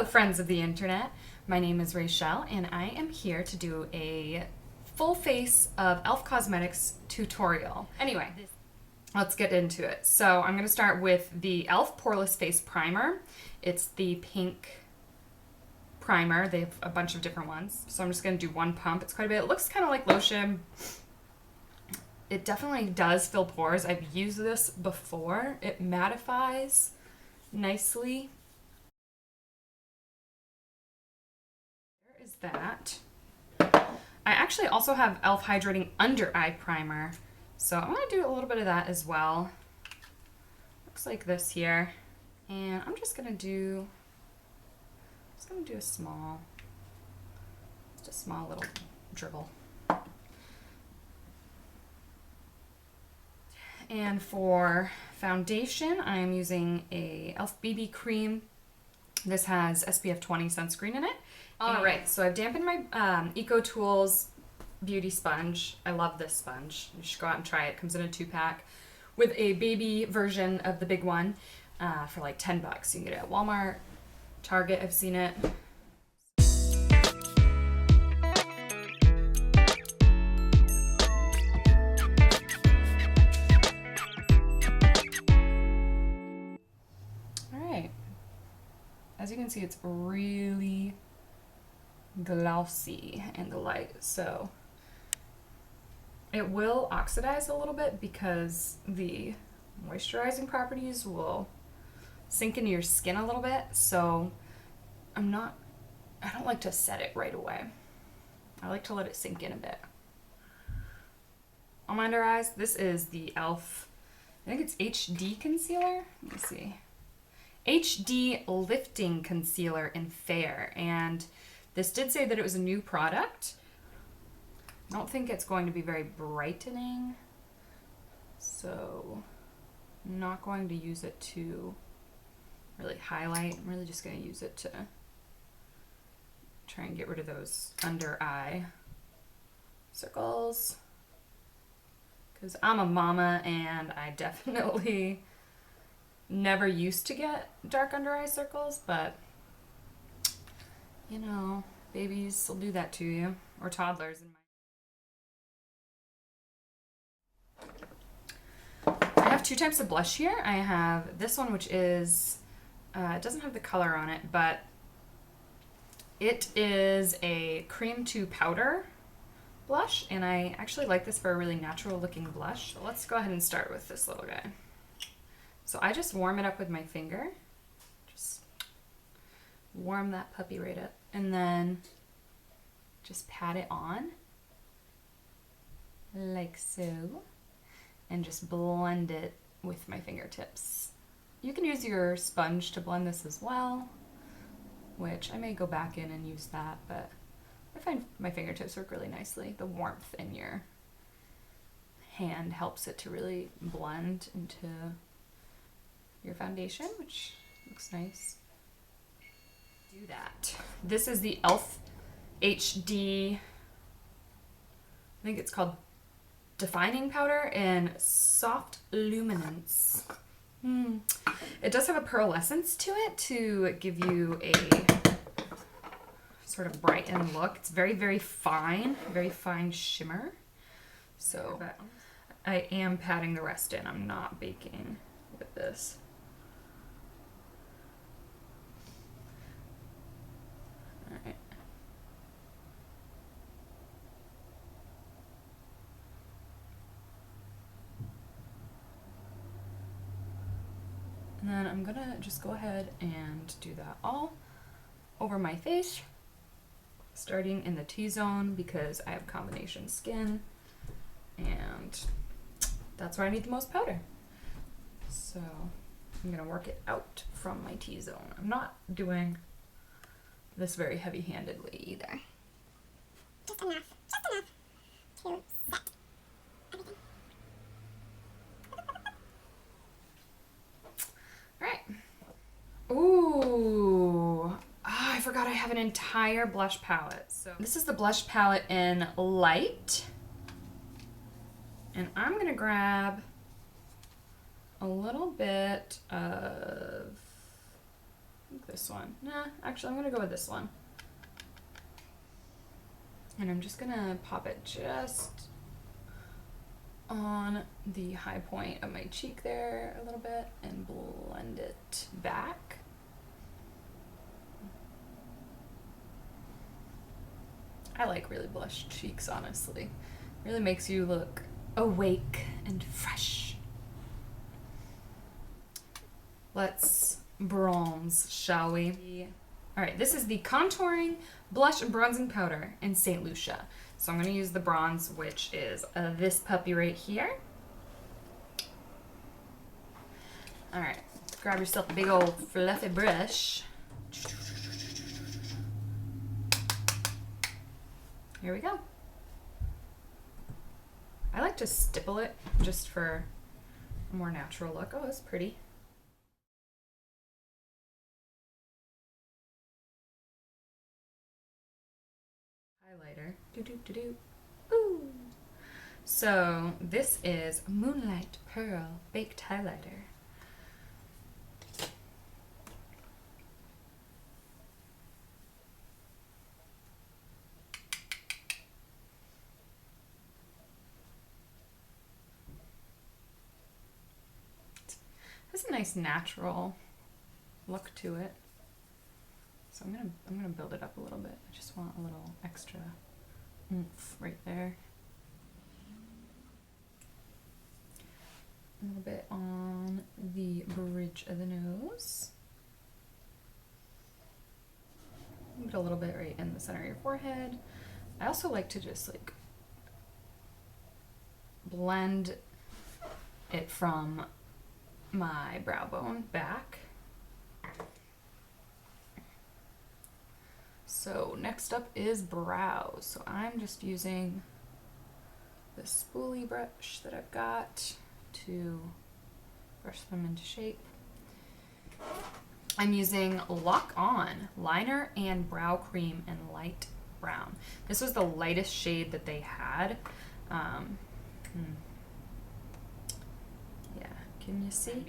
Hello, friends of the internet. My name is Rachel, and I am here to do a full face of e.l.f. Cosmetics tutorial. Anyway, let's get into it. So I'm going to start with the e.l.f. Poreless Face Primer. It's the pink primer. They have a bunch of different ones. So I'm just going to do one pump. It's quite a bit. It looks kind of like lotion. It definitely does fill pores. I've used this before. It mattifies nicely. There is that. I actually also have e.l.f. Hydrating Under Eye Primer. So I'm going to do a little bit of that as well. Looks like this here. And I'm just going to do a small little dribble. And for foundation, I am using a e.l.f. BB cream. This has SPF 20 sunscreen in it. All right, so I've dampened my EcoTools beauty sponge. I love this sponge. You should go out and try it. It comes in a 2-pack with a baby version of the big one for like $10. You can get it at Walmart, Target. I've seen it. As you can see, it's really glossy in the light, so it will oxidize a little bit because the moisturizing properties will sink into your skin a little bit, so I don't like to set it right away. I like to let it sink in a bit. On my under eyes, this is the e.l.f. I think it's HD concealer. Let me see. HD Lifting Concealer in Fair, and this did say that it was a new product. I don't think it's going to be very brightening, so I'm not going to use it to really highlight. I'm really just going to use it to try and get rid of those under eye circles, because I'm a mama and I definitely never used to get dark under eye circles, but you know, babies will do that to you, or toddlers. I have 2 types of blush here. I have this one, which is it doesn't have the color on it, but it is a cream to powder blush, and I actually like this for a really natural looking blush. So let's go ahead and start with this little guy. So I just warm it up with my finger. Just warm that puppy right up. And then just pat it on. Like so. And just blend it with my fingertips. You can use your sponge to blend this as well, which I may go back in and use that, but I find my fingertips work really nicely. The warmth in your hand helps it to really blend into your foundation, which looks nice. Do that. This is the e.l.f. HD, I think it's called Defining Powder in Soft Luminance. It does have a pearlescence to it to give you a sort of brightened look. It's very, very fine shimmer. So I am patting the rest in. I'm not baking with this. Alright. And then I'm gonna just go ahead and do that all over my face, starting in the T-zone because I have combination skin and that's where I need the most powder. So I'm gonna work it out from my T-zone. I'm not doing this very heavy-handedly either. Just enough to set everything. Alright. Ooh. I forgot I have an entire blush palette. So this is the blush palette in Light. And I'm gonna grab a little bit of this one. Nah, actually I'm gonna go with this one. And I'm just gonna pop it just on the high point of my cheek there a little bit and blend it back. I like really blushed cheeks, honestly. Really makes you look awake and fresh. Let's bronze, shall we? All right, this is the Contouring Blush and Bronzing Powder in St. Lucia. So I'm gonna use the bronze, which is this puppy right here. All right, grab yourself a big old fluffy brush. Here we go. I like to stipple it just for a more natural look. Oh, that's pretty. Highlighter. Do. Ooh. So this is Moonlight Pearl Baked Highlighter. Has a nice natural look to it. So I'm gonna build it up a little bit. I just want a little extra oomph right there. A little bit on the bridge of the nose. Put a little bit right in the center of your forehead. I also like to just like blend it from my brow bone back. So next up is brows. So I'm just using the spoolie brush that I've got to brush them into shape. I'm using Lock On liner and brow cream in light brown. This was the lightest shade that they had. Yeah, can you see?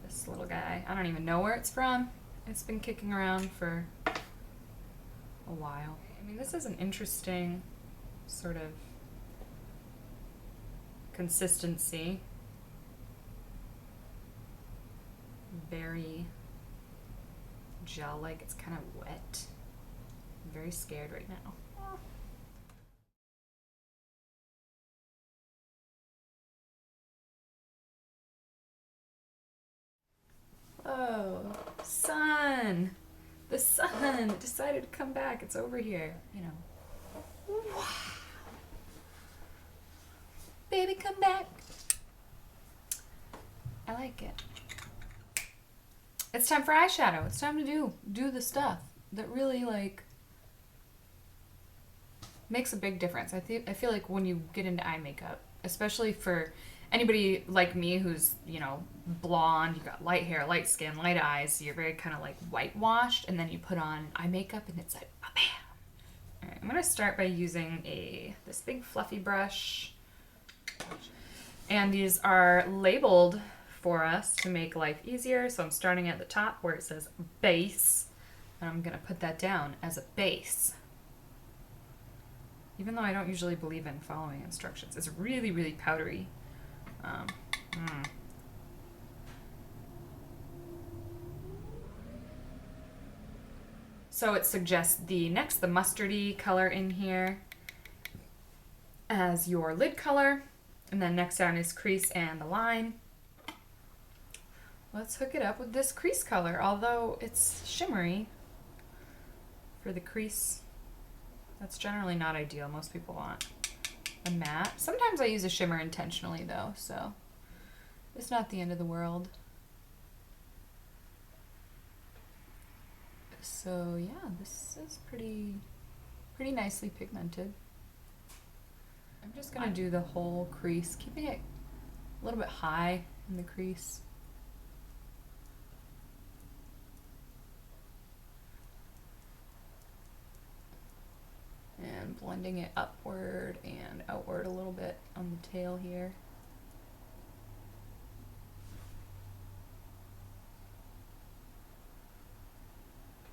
This little guy. I don't even know where it's from. It's been kicking around for a while. I mean, this is an interesting sort of consistency. Very gel-like. It's kind of wet. I'm very scared right now. Oh, sun! The sun decided to come back. It's over here, you know. Wow. Baby, come back. I like it. It's time for eyeshadow. It's time to do the stuff that really like makes a big difference. I feel like when you get into eye makeup, especially for anybody like me who's, you know, blonde, you got light hair, light skin, light eyes, you're very kind of like whitewashed, and then you put on eye makeup and it's like, bam. All right, I'm gonna start by using this big fluffy brush, and these are labeled for us to make life easier. So I'm starting at the top where it says base, and I'm gonna put that down as a base. Even though I don't usually believe in following instructions, it's really, really powdery. So it suggests the mustardy color in here as your lid color, and then next down is crease and the line. Let's hook it up with this crease color, although it's shimmery for the crease. That's generally not ideal. Most people want a matte. Sometimes I use a shimmer intentionally though, so it's not the end of the world. So yeah, this is pretty nicely pigmented. I'm just gonna do the whole crease, keeping it a little bit high in the crease. And blending it upward and outward a little bit on the tail here.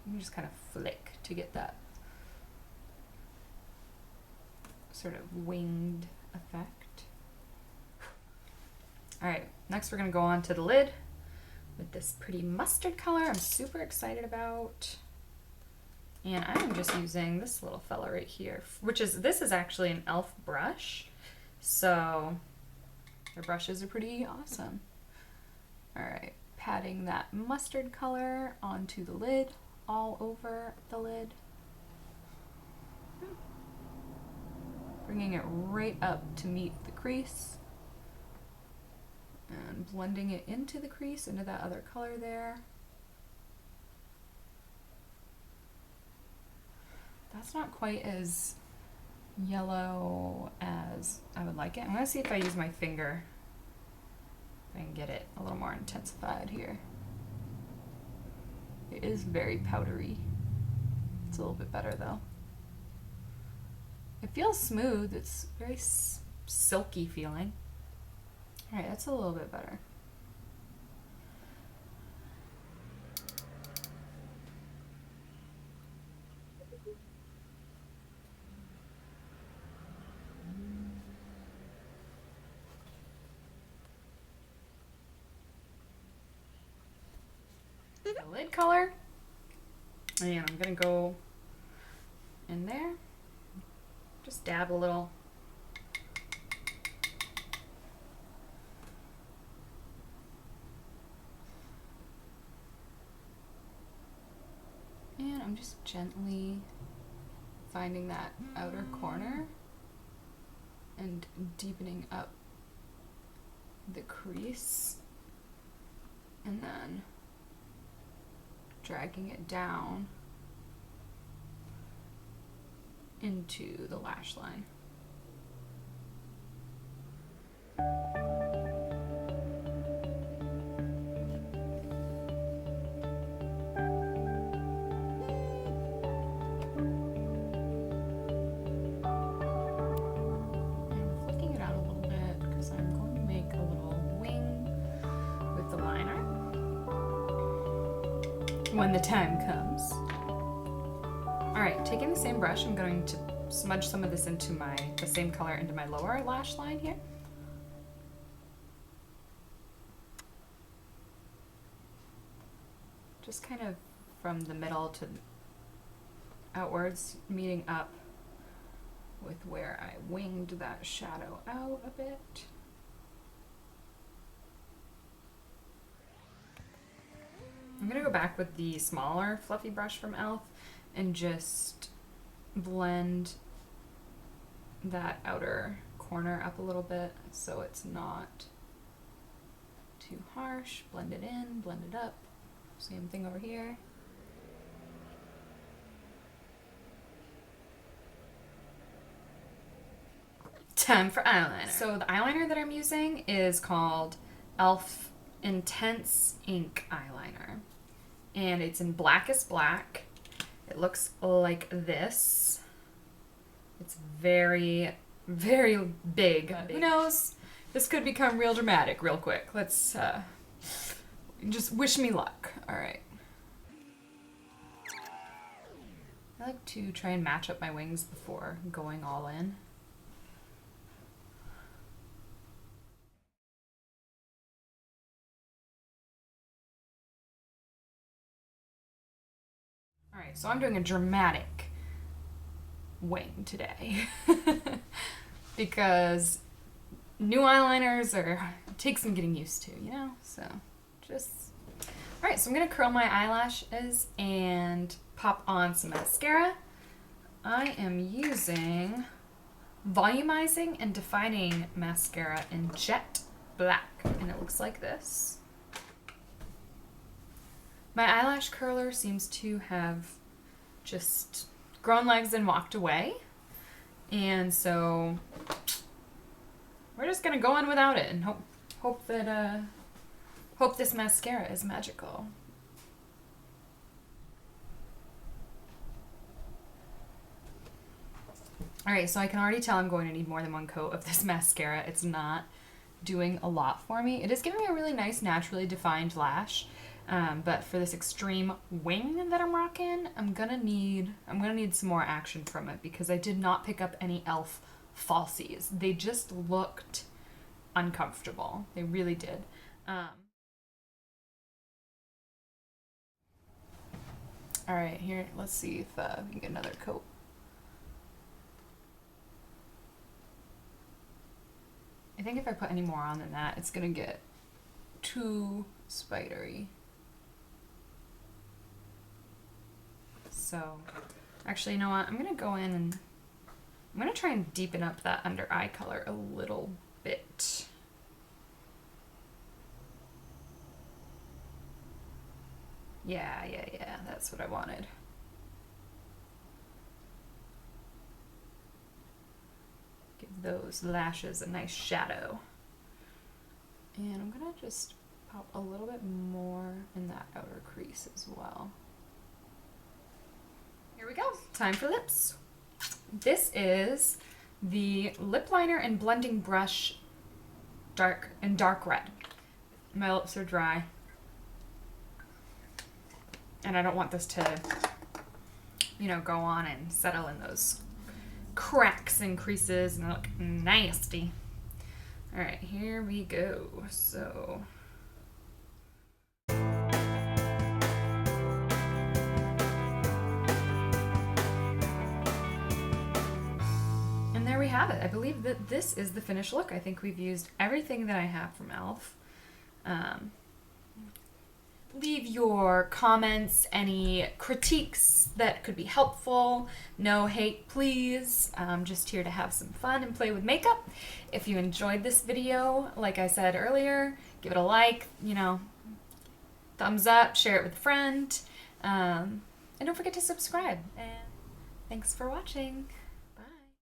You can just kind of flick to get that sort of winged effect. All right, next we're gonna go on to the lid with this pretty mustard color I'm super excited about. And I'm just using this little fella right here, this is actually an e.l.f. brush. So their brushes are pretty awesome. All right, patting that mustard color onto the lid, all over the lid. Bringing it right up to meet the crease. And blending it into the crease, into that other color there. That's not quite as yellow as I would like it. I'm gonna see if I use my finger, if I can get it a little more intensified here. It is very powdery. It's a little bit better though. It feels smooth. It's very silky feeling. All right, that's a little bit better. The lid color, and I'm gonna go in there, just dab a little. And I'm just gently finding that outer corner and deepening up the crease, and then dragging it down into the lash line. When the time comes. All right, taking the same brush, I'm going to smudge some of this into the same color into my lower lash line here. Just kind of from the middle to outwards, meeting up with where I winged that shadow out a bit. I'm gonna go back with the smaller fluffy brush from e.l.f. and just blend that outer corner up a little bit so it's not too harsh. Blend it in, blend it up. Same thing over here. Time for eyeliner. So the eyeliner that I'm using is called e.l.f. Intense Ink Eyeliner. And it's in Blackest Black. It looks like this. It's very, very big. Who knows? This could become real dramatic real quick. Let's just wish me luck. All right. I like to try and match up my wings before going all in. All right, so I'm doing a dramatic wing today because new eyeliners take some getting used to, you know? So just, all right, so I'm gonna curl my eyelashes and pop on some mascara. I am using Volumizing and Defining Mascara in Jet Black, and it looks like this. My eyelash curler seems to have just grown legs and walked away. And so we're just gonna go on without it and hope this mascara is magical. All right, so I can already tell I'm going to need more than one coat of this mascara. It's not doing a lot for me. It is giving me a really nice naturally defined lash. But for this extreme wing that I'm rocking, I'm gonna need some more action from it because I did not pick up any elf falsies. They just looked uncomfortable. They really did. All right, here, let's see if we can get another coat. I think if I put any more on than that, it's gonna get too spidery. So, actually, you know what? I'm gonna go in and I'm gonna try and deepen up that under eye color a little bit. Yeah, that's what I wanted. Give those lashes a nice shadow. And I'm gonna just pop a little bit more in that outer crease as well. Here we go, time for lips. This is the lip liner and blending brush dark red. My lips are dry. And I don't want this to, you know, go on and settle in those cracks and creases and look nasty. All right, here we go. So. And there we have it. I believe that this is the finished look. I think we've used everything that I have from e.l.f. Leave your comments, any critiques that could be helpful. No hate, please. I'm just here to have some fun and play with makeup. If you enjoyed this video, like I said earlier, give it a like, you know, thumbs up, share it with a friend, and don't forget to subscribe. And thanks for watching.